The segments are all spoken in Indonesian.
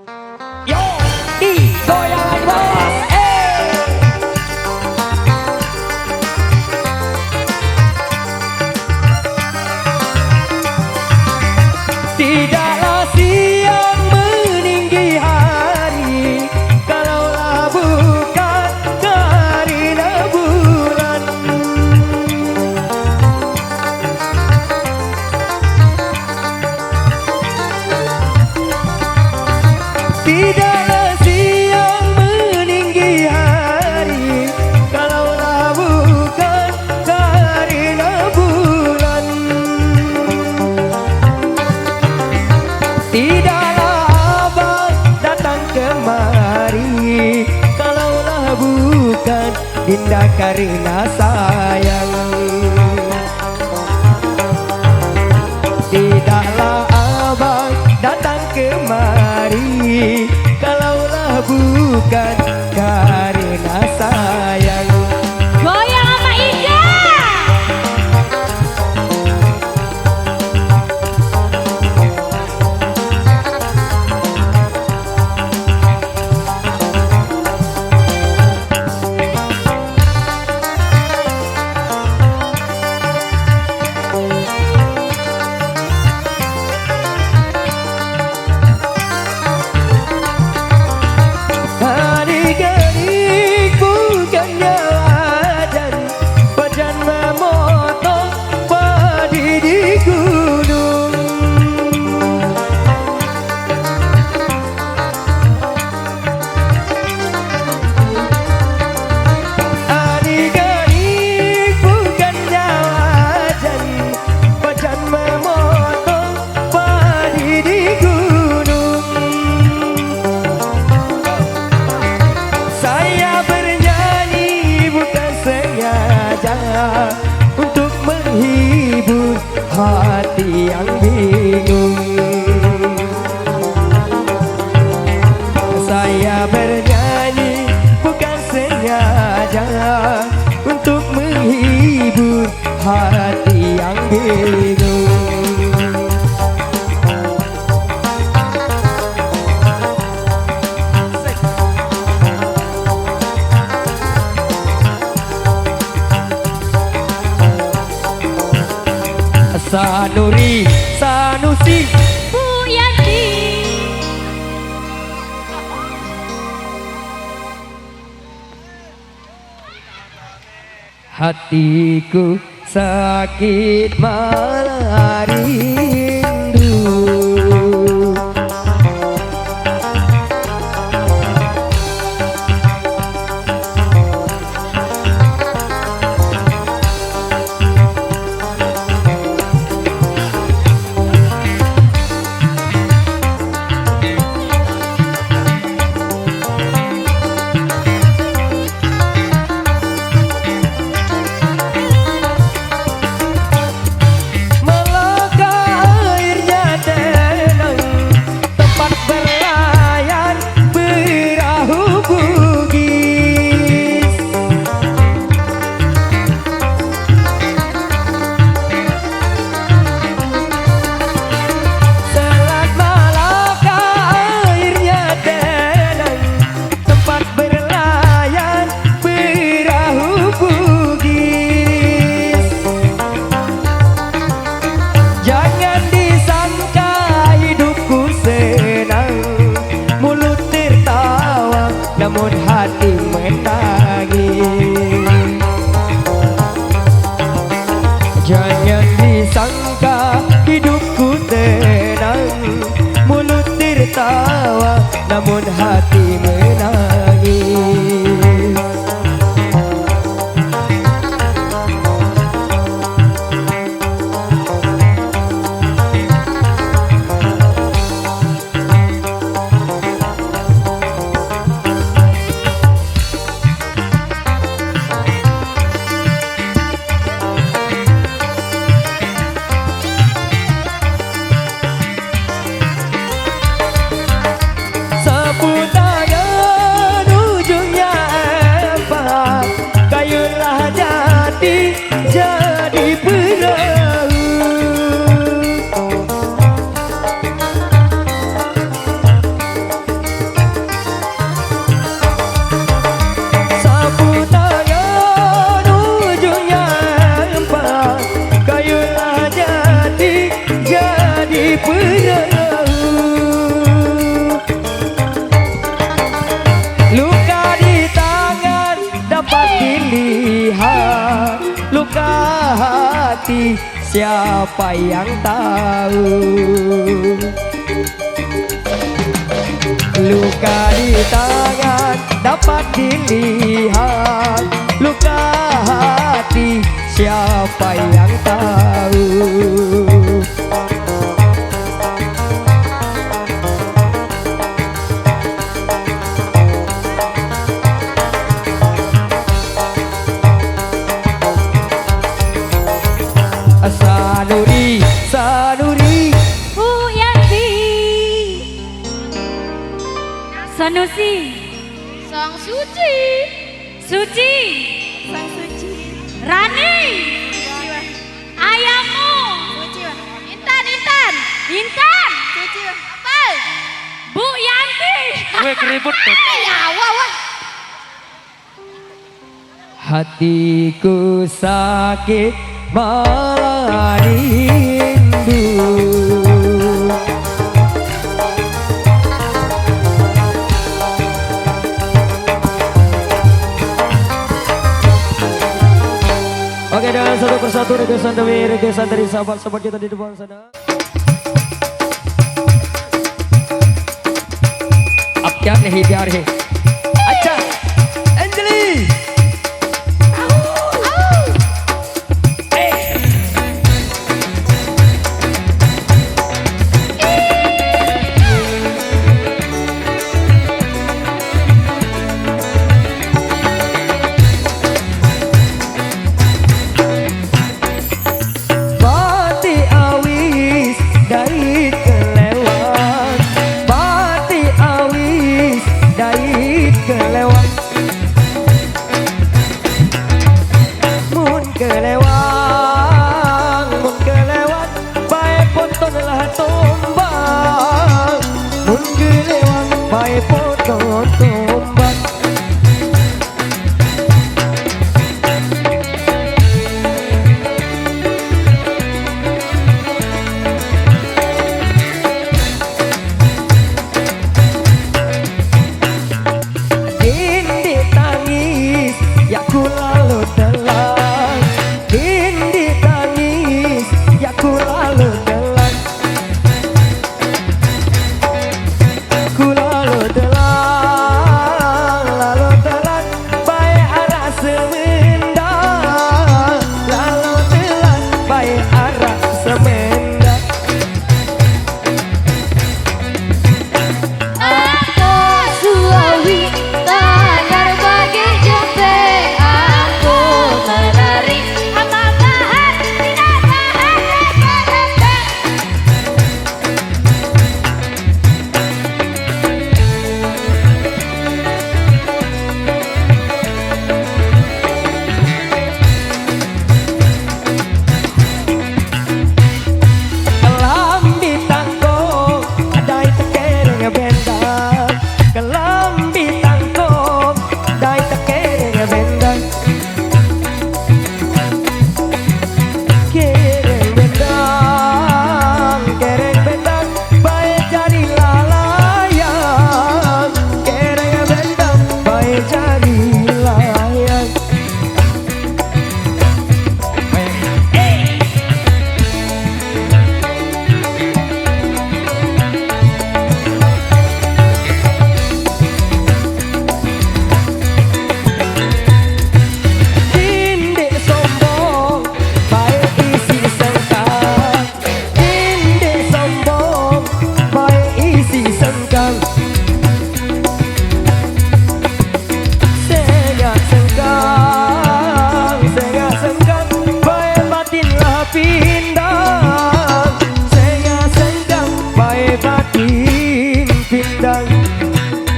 Yo, digoyang bos. Tidaklah siang meninggi hari kalaulah bukan karena bulan. Tidaklah siang meninggi hari kalaulah bukan karena bulan. Tidaklah abang datang kemari kalaulah bukan dinda karena sayang. Tidaklah abang datang kemari kalaulah bukan karena sayang. Goyang sama Ida. Adik-adik bukannya wajan, wajan memotong padi di gunung. Adik-adik bukannya wajan, wajan memotong padi di gunung. Saya bernyanyi bukan sengaja untuk menghibur hati yang bingung. Saya bernyanyi bukan sengaja untuk menghibur hati yang bingung. Sanuri, Sanusi, Bu Yanti. hatiku sakit malah rindu. Namun hati menangis. Jangan disangka hidupku tenang, mulut tertawa namun hati menangis. Sapu tangan hati, siapa yang tahu? Luka di tangan dapat dilihat, luka hati siapa yang tahu? Sanuri, Sanuri, Bu Yanti. Sanusi. Sang Suci. Suci. Sang Suci. Rani. Suci wah. Ayahmu. Suci wah. Intan, Intan. Intan. Suci wah. Apa? Bu Yanti. Gue keribut tuh. Ya, wah. hatiku sakit malah rindu. Oke, dan satu persatu requestan dari sahabat-sahabat kita di depan sana. Abjad nih hidyar he. Acha, Anjali.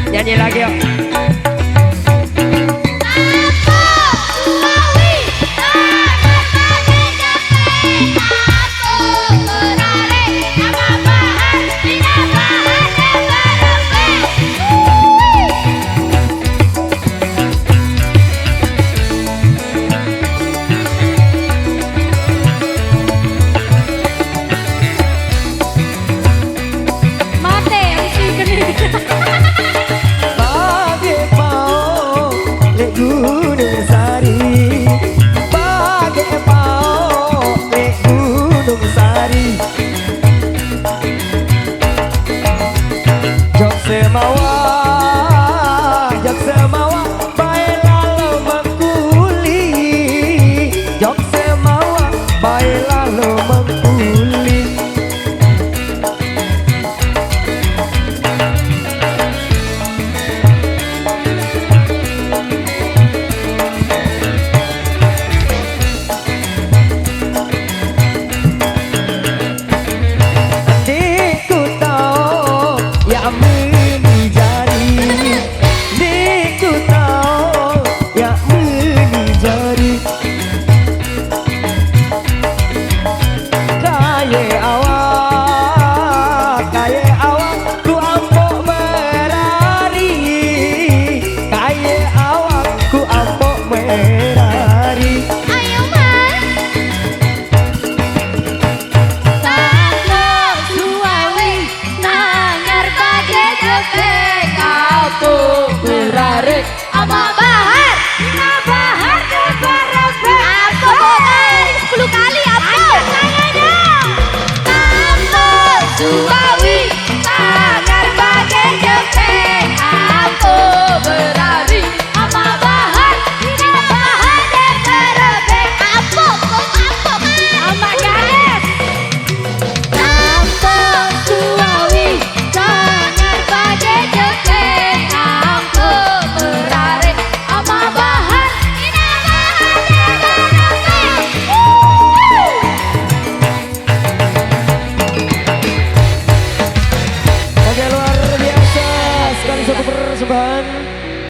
Nyanyi lagi yuk. Mate, habis ini. semawa jok semawa bae lalu mengkuli jok semawa bae lalu mengkuli Diku tahu ya meni jari Diku tahu ya meni jari Kaya awak ku ampok merari Kaya awak ku ampok merari Ayo mas. Satu suawi nangar pada jepe kau Merarik ama